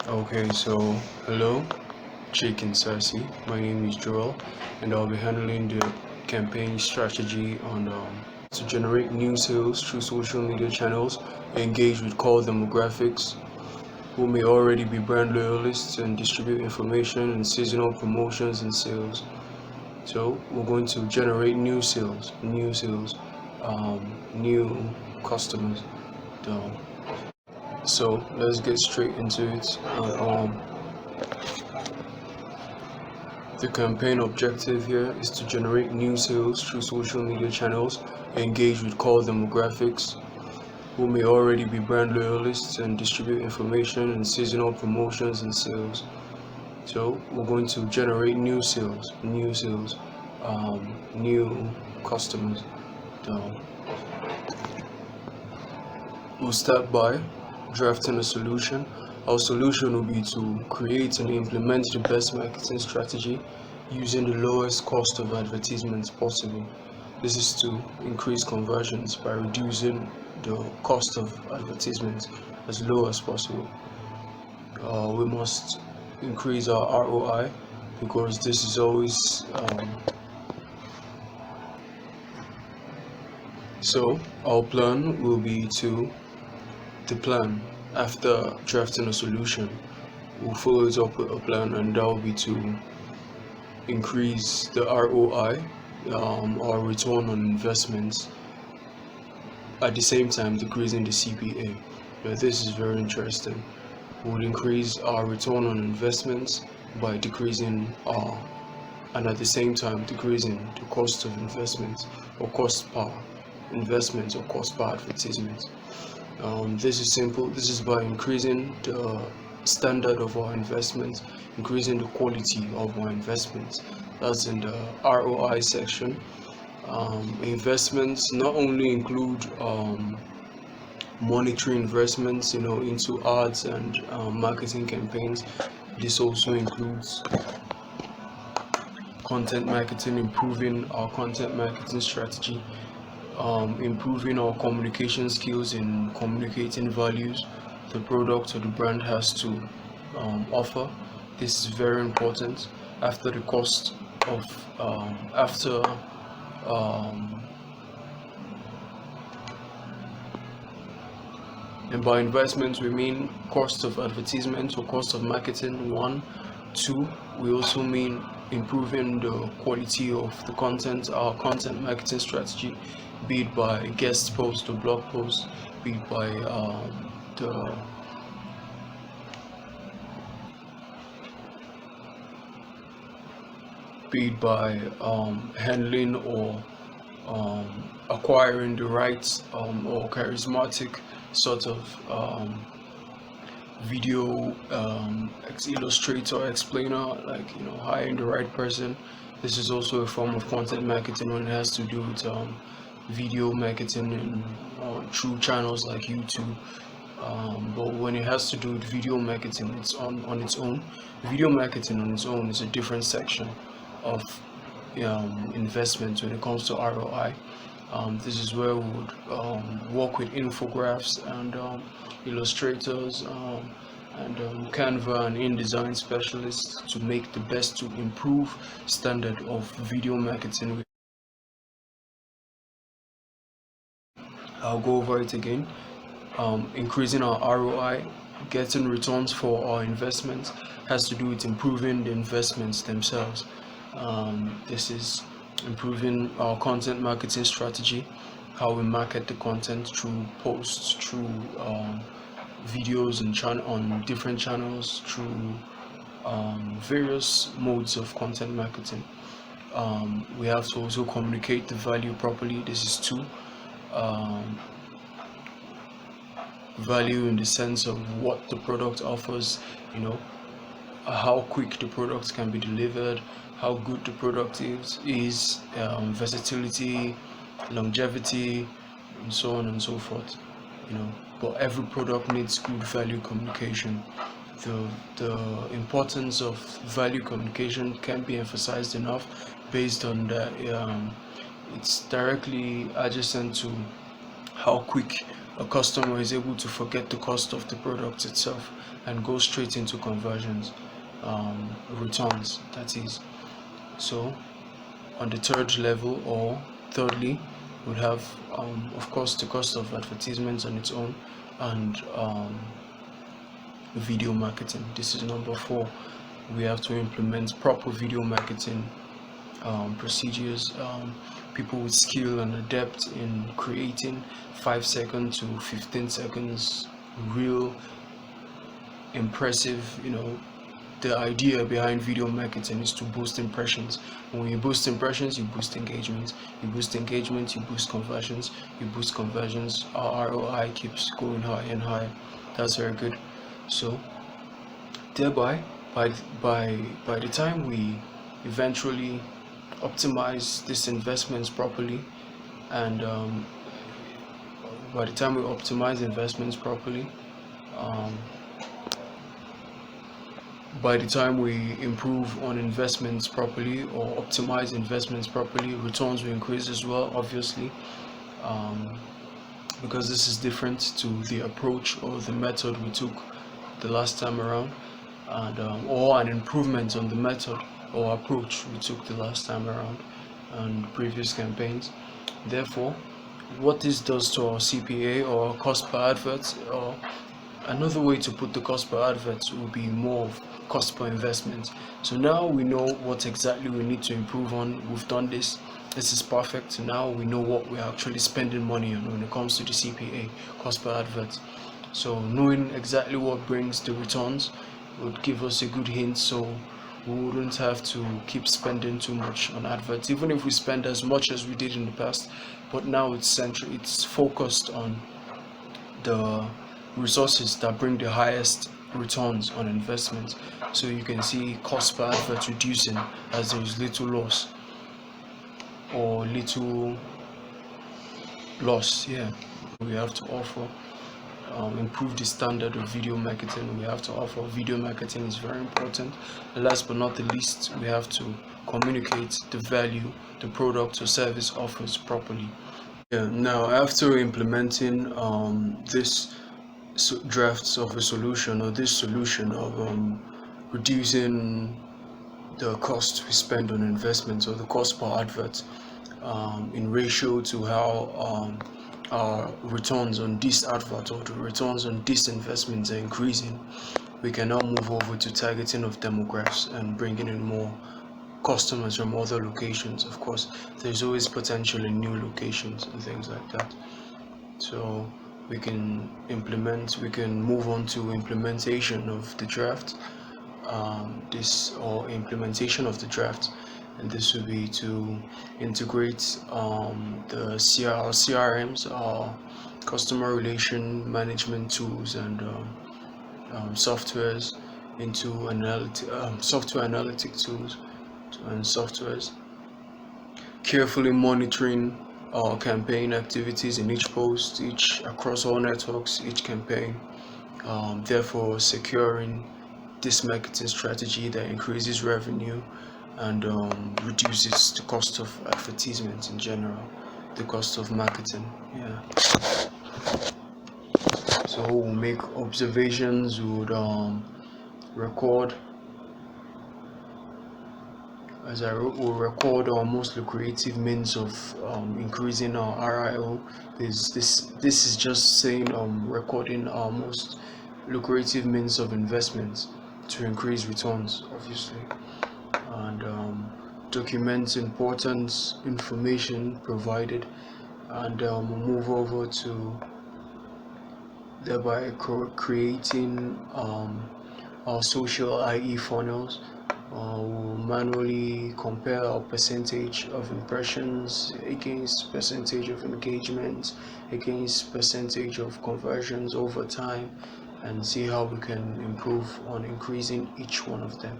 Okay, so hello, Chic Sassy. My name is Joel, and I'll be handling the campaign strategy on to generate new sales through social media channels, engage with core demographics who may already be brand loyalists, and distribute information and seasonal promotions and sales. So we're going to generate new customers. So let's get straight into it. The campaign objective here is to generate new sales through social media channels, engage with core demographics who may already be brand loyalists, and distribute information and seasonal promotions and sales. So we're going to generate new customers. So we'll start by drafting a solution. Our solution will be to create and implement the best marketing strategy using the lowest cost of advertisements possible. This is to increase conversions by reducing the cost of advertisements as low as possible. We must increase our ROI because this is always so our plan will be to the plan after drafting a solution. We'll follow it up with a plan, and that will be to increase the ROI, or return on investments, at the same time decreasing the CPA. Now, this is very interesting. We'll increase our return on investments by decreasing and at the same time decreasing the cost of investments, or cost per investment, or cost per advertisement. This is simple. This is by increasing the standard of our investments, increasing the quality of our investments. That's in the ROI section. Investments not only include monetary investments, into ads and marketing campaigns. This also includes content marketing, improving our content marketing strategy, improving our communication skills in communicating values the product or the brand has to offer. This is very important. After the cost of and by investments we mean cost of advertisement or cost of marketing. 1, 2, we also mean improving the quality of the content, our content marketing strategy, be it by guest post or blog post, be it by handling or acquiring the right or charismatic sort of video illustrator, explainer, like hiring the right person. This is also a form of content marketing when it has to do with video marketing and through channels like YouTube. But when it has to do with video marketing, it's on its own. Video marketing on its own is a different section of investment when it comes to ROI. This is where we would work with infographics and illustrators and Canva and InDesign specialists to make the best, to improve standard of video marketing. I'll go over it again. Increasing our ROI, getting returns for our investments, has to do with improving the investments themselves. This is improving our content marketing strategy, how we market the content through posts, through videos and on different channels, through various modes of content marketing. We have to also communicate the value properly. This is 2. Value in the sense of what the product offers, how quick the product can be delivered, how good the product is, versatility, longevity, and so on and so forth. But every product needs good value communication. The importance of value communication can't be emphasized enough, based on that it's directly adjacent to how quick a customer is able to forget the cost of the product itself and go straight into conversions, returns, that is. So on the third level, or thirdly, would have of course the cost of advertisements on its own, and video marketing. This is number 4. We have to implement proper video marketing procedures. People with skill and adept in creating 5 second to 15 seconds real impressive, the idea behind video marketing is to boost impressions. When you boost impressions, you boost engagement. You boost engagement, you boost conversions. You boost conversions, our ROI keeps going higher and higher. That's very good. So thereby, by the time we eventually optimize these investments properly, and by the time we optimize investments properly, by the time we improve on investments properly or optimize investments properly, returns will increase as well, obviously, because this is different to the approach or the method we took the last time around, and or an improvement on the method or approach we took the last time around and previous campaigns. Therefore, what this does to our CPA, or cost per advert, or another way to put the cost per advert, will be more of cost per investment. So now we know what exactly we need to improve on. We've done this. This is perfect. So now we know what we're actually spending money on when it comes to the CPA, cost per advert. So knowing exactly what brings the returns would give us a good hint, so we wouldn't have to keep spending too much on adverts, even if we spend as much as we did in the past. But now it's focused on the resources that bring the highest returns on investment. So you can see cost per advert reducing as there is little loss, or little loss. We have to offer improve the standard of video marketing. We have to offer video marketing is very important. Last but not the least, we have to communicate the value the product or service offers properly. Now after implementing this drafts of a solution, or this solution of reducing the cost we spend on investments, or the cost per advert in ratio to how our returns on this advert or the returns on this investments are increasing, we can now move over to targeting of demographics and bringing in more customers from other locations. Of course, there's always potential in new locations and things like that. So we can move on to implementation of the draft, implementation of the draft, and this will be to integrate the CRMs, customer relation management tools, and softwares into software analytic tools and softwares, carefully monitoring our campaign activities in each post, across all networks, each campaign, therefore securing this marketing strategy that increases revenue and reduces the cost of advertisements in general, the cost of marketing. So we'll make observations, we would record, as I wrote, we'll record our most lucrative means of increasing our RIO. This is just saying recording our most lucrative means of investments to increase returns, obviously, and document important information provided, and we'll move over to thereby creating our social IE funnels. We'll manually compare our percentage of impressions against percentage of engagement, against percentage of conversions over time, and see how we can improve on increasing each one of them,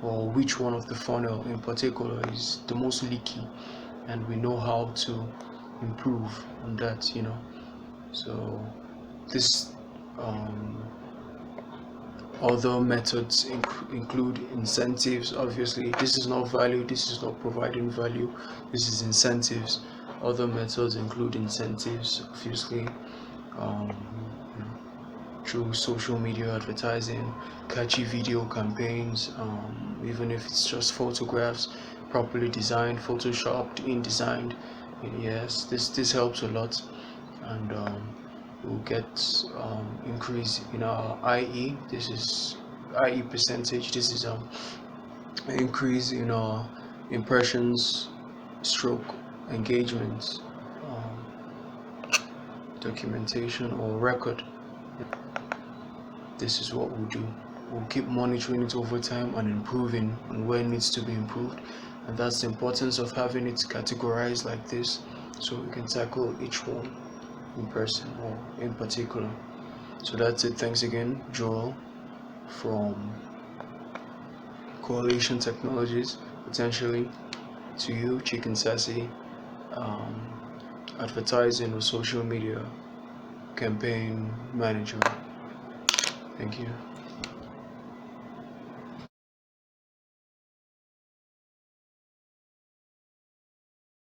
or which one of the funnel in particular is the most leaky, and we know how to improve on that. So this other methods include incentives. Obviously, this is not value, this is not providing value, this is incentives. Other methods include incentives, obviously, um, through social media advertising, catchy video campaigns, even if it's just photographs properly designed, photoshopped, in designed. Yes, this helps a lot, and we'll get increase in our IE. This is IE percentage. This is increase in our impressions, stroke engagements, documentation or record. This is what we'll do. We'll keep monitoring it over time and improving on where it needs to be improved, and that's the importance of having it categorized like this, so we can tackle each one in person or in particular. So that's it. Thanks again, Joel from Coalition Technologies, potentially to you, Chic Sassy, advertising or social media campaign manager. Thank you.